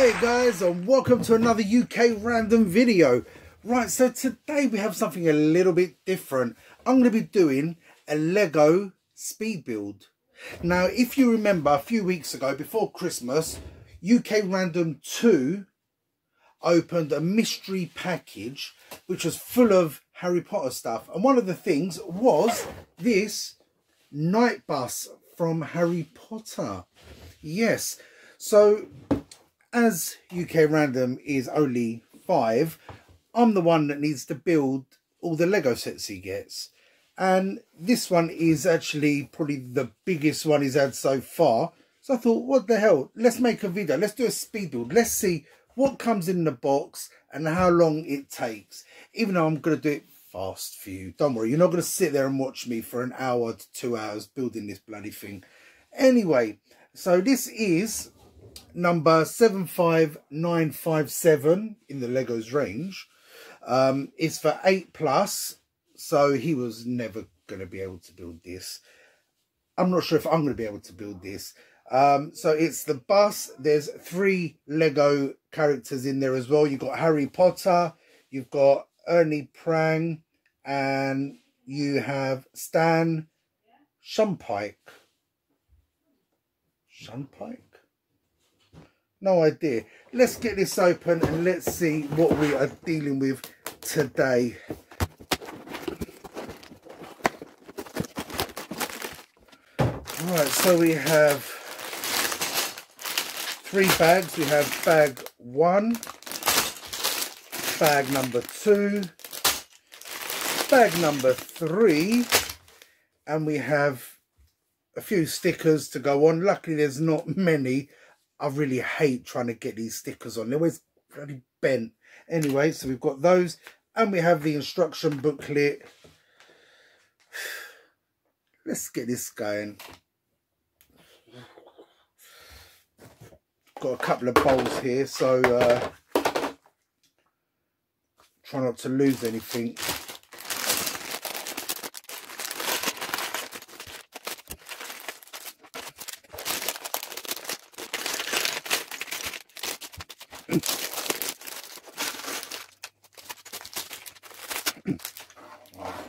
Hey guys, and welcome to another UK random video. Right, so today we have something a little bit different. I'm going to be doing a Lego speed build. Now, if you remember a few weeks ago, before Christmas, UK Random 2 opened a mystery package which was full of Harry Potter stuff. And one of the things was this night bus from Harry Potter. Yes, so as UK Random is only 5, I'm the one that needs to build all the Lego sets he gets. And this one is actually probably the biggest one he's had so far. So I thought, what the hell? Let's make a video. Let's do a speed build. Let's see what comes in the box and how long it takes. Even though I'm going to do it fast for you. Don't worry, you're not going to sit there and watch me for an hour to 2 hours building this bloody thing. Anyway, so this is number 75957 in the Legos range. It's for 8+, so he was never going to be able to build this. I'm not sure if I'm going to be able to build this. So it's the bus. There's 3 Lego characters in there as well. You've got Harry Potter, you've got Ernie Prang, and you have Stan Shumpike. Shumpike? No idea. Let's get this open and let's see what we are dealing with today. Right, so we have 3 bags. We have bag 1, bag number 2, bag number 3, and we have a few stickers to go on. Luckily there's not many. I really hate trying to get these stickers on. They're always bloody bent. Anyway, so we've got those. And we have the instruction booklet. Let's get this going. Got a couple of bowls here, so try not to lose anything.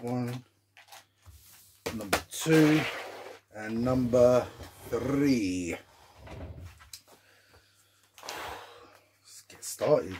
One, number 2, and number 3. Let's get started.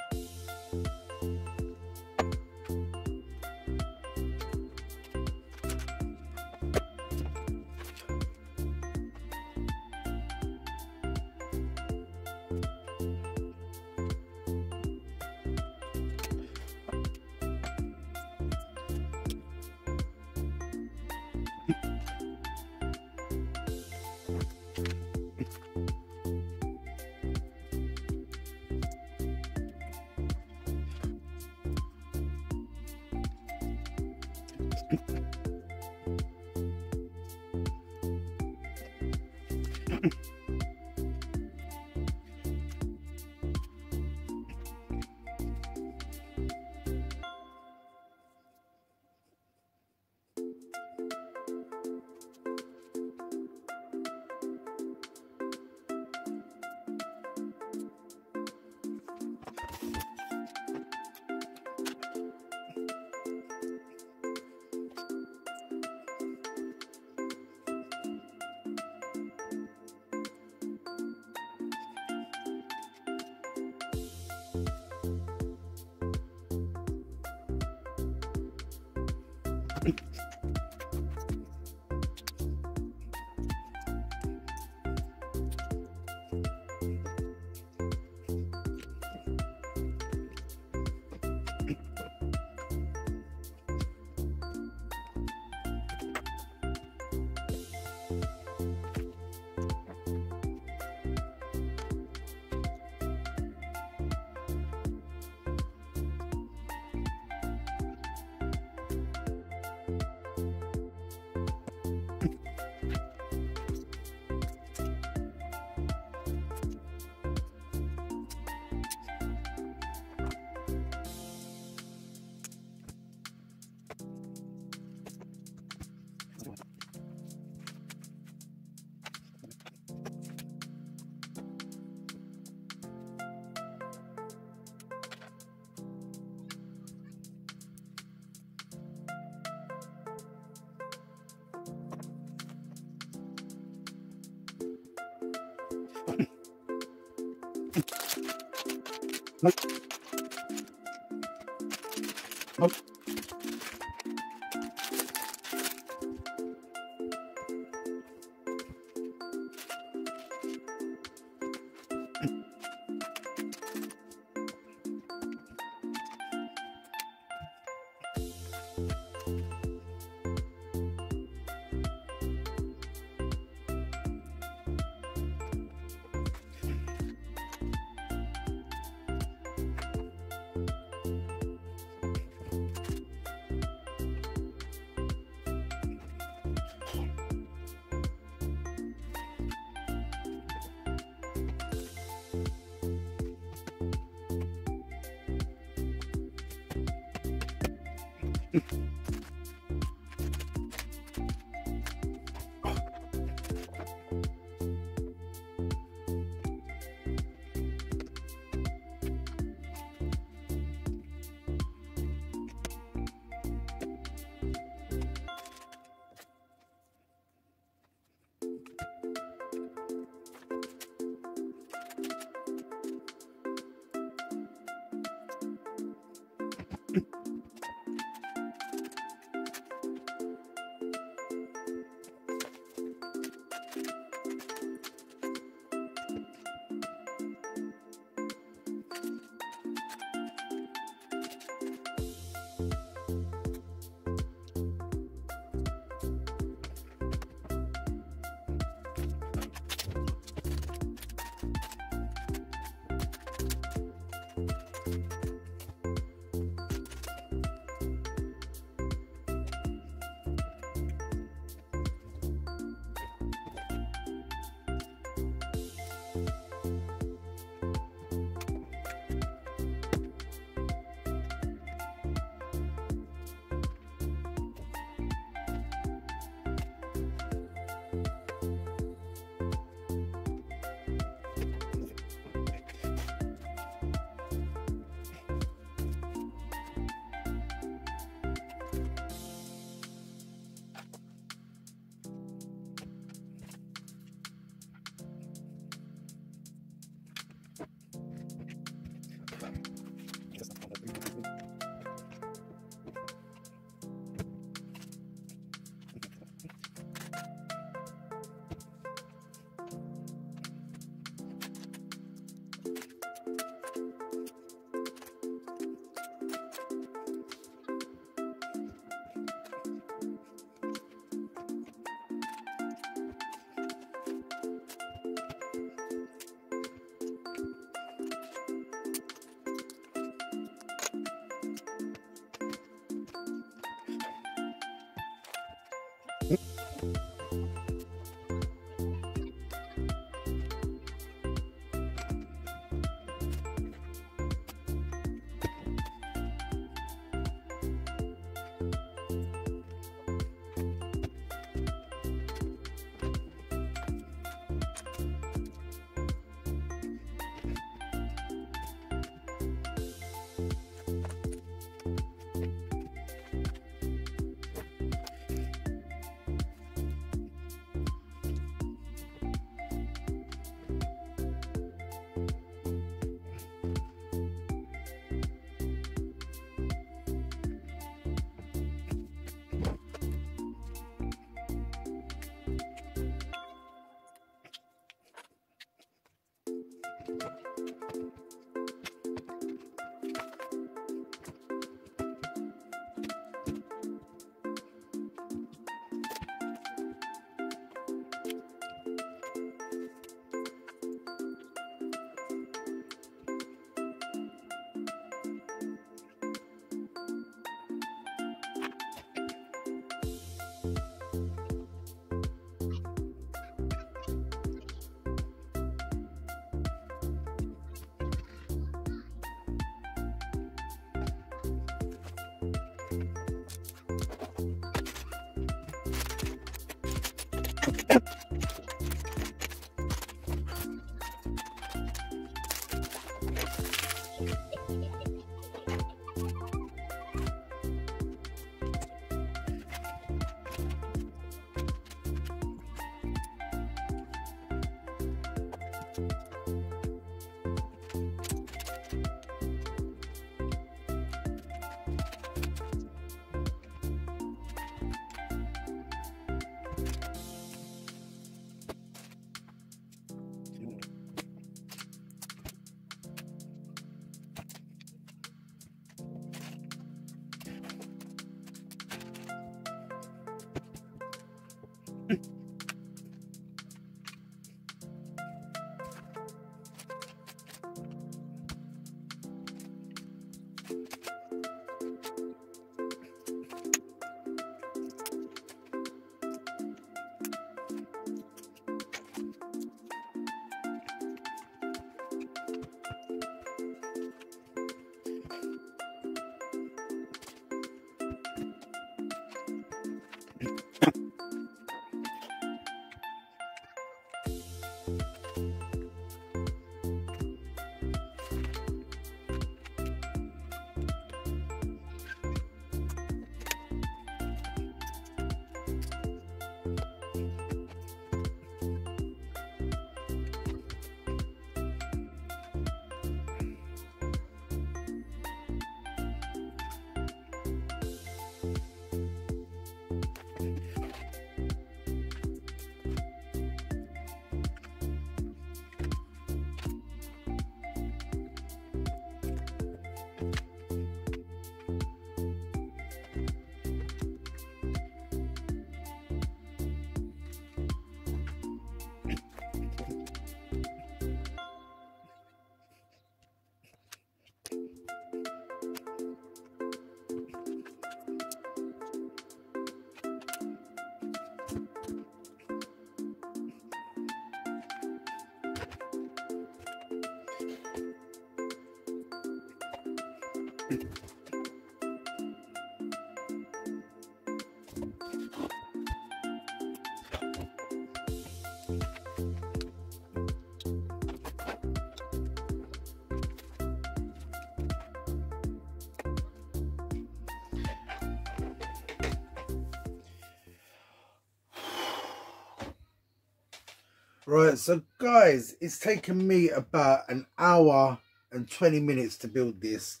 Right, so guys, it's taken me about an hour and 20 minutes to build this.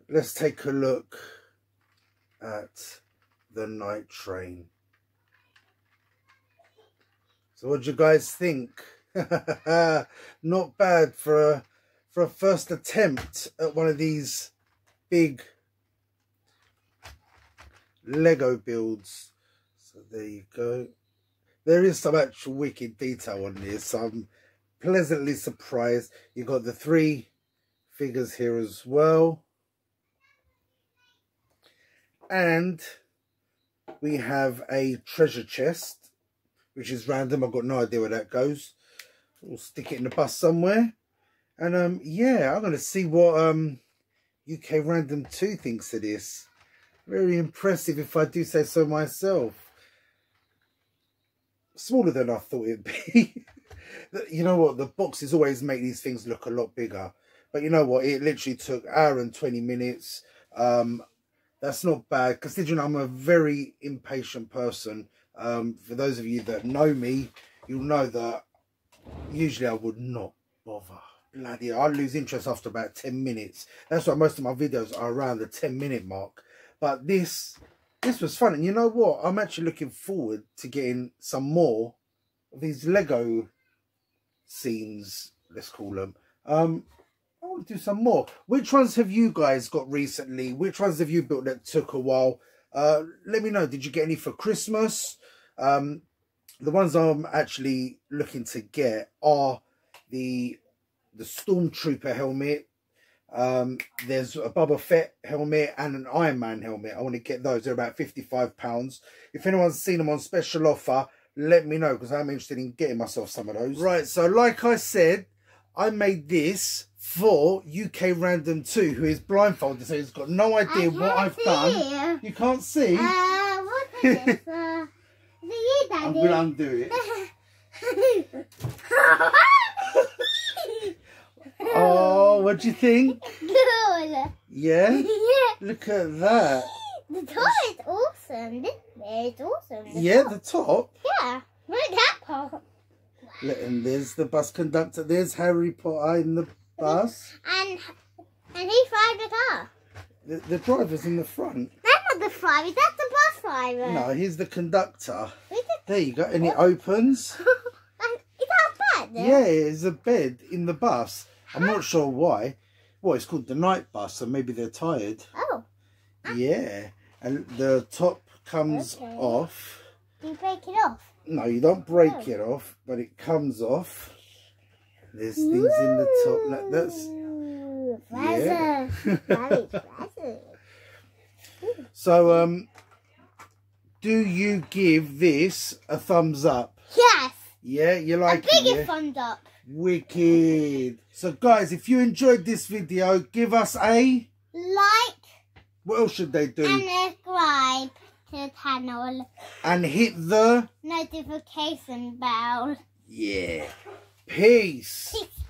Let's take a look at the night train. So what do you guys think? Not bad for a first attempt at one of these big Lego builds. So there you go. There is some actual wicked detail on this. I'm pleasantly surprised. You've got the 3 figures here as well. And we have a treasure chest, which is random. I've got no idea where that goes. We'll stick it in the bus somewhere. And yeah, I'm going to see what UK Random 2 thinks of this. Very impressive, if I do say so myself. Smaller than I thought it'd be. You know what, the boxes always make these things look a lot bigger, but you know what, it literally took 1 hour and 20 minutes. That's not bad, considering I'm a very impatient person. For those of you that know me, you'll know that usually I would not bother. Bloody hell, I lose interest after about 10 minutes. That's why most of my videos are around the 10-minute mark. But this was fun, and you know what? I'm actually looking forward to getting some more of these Lego scenes, let's call them. I want to do some more. Which ones have you guys got recently? Which ones have you built that took a while? Let me know. Did you get any for Christmas? The ones I'm actually looking to get are the Stormtrooper helmet. There's a Boba Fett helmet and an Iron Man helmet. I want to get those. They're about £55. If anyone's seen them on special offer, let me know, because I'm interested in getting myself some of those. Right, so like I said, I made this for UK Random 2, who is blindfolded, so he's got no idea what I've done. You can't see? What is this? I'm going to undo it. Oh, what do you think? Cool. Yeah? Yeah. Look at that. The top is awesome. This is awesome. The top? Yeah. Look at that part. And there's the bus conductor. There's Harry Potter in the bus. And he drives the car. The driver's in the front. That's not the driver. That's the bus driver. No, he's the conductor. Who's the... There you go. And it opens. Is that a bed? Yeah, there's a bed in the bus. I'm not sure why. Well, it's called the night bus, so maybe they're tired. Oh. Yeah. And the top comes off. Do you break it off? No, you don't break it off, but it comes off. There's things in the top. No, that's... Yeah. Very present. So, do you give this a thumbs up? Yes. Yeah, you like a bigger it? thumbs up. Wicked. So, guys, if you enjoyed this video, give us a like. What else should they do? And subscribe to the channel. And hit the notification bell. Yeah. Peace. Peace.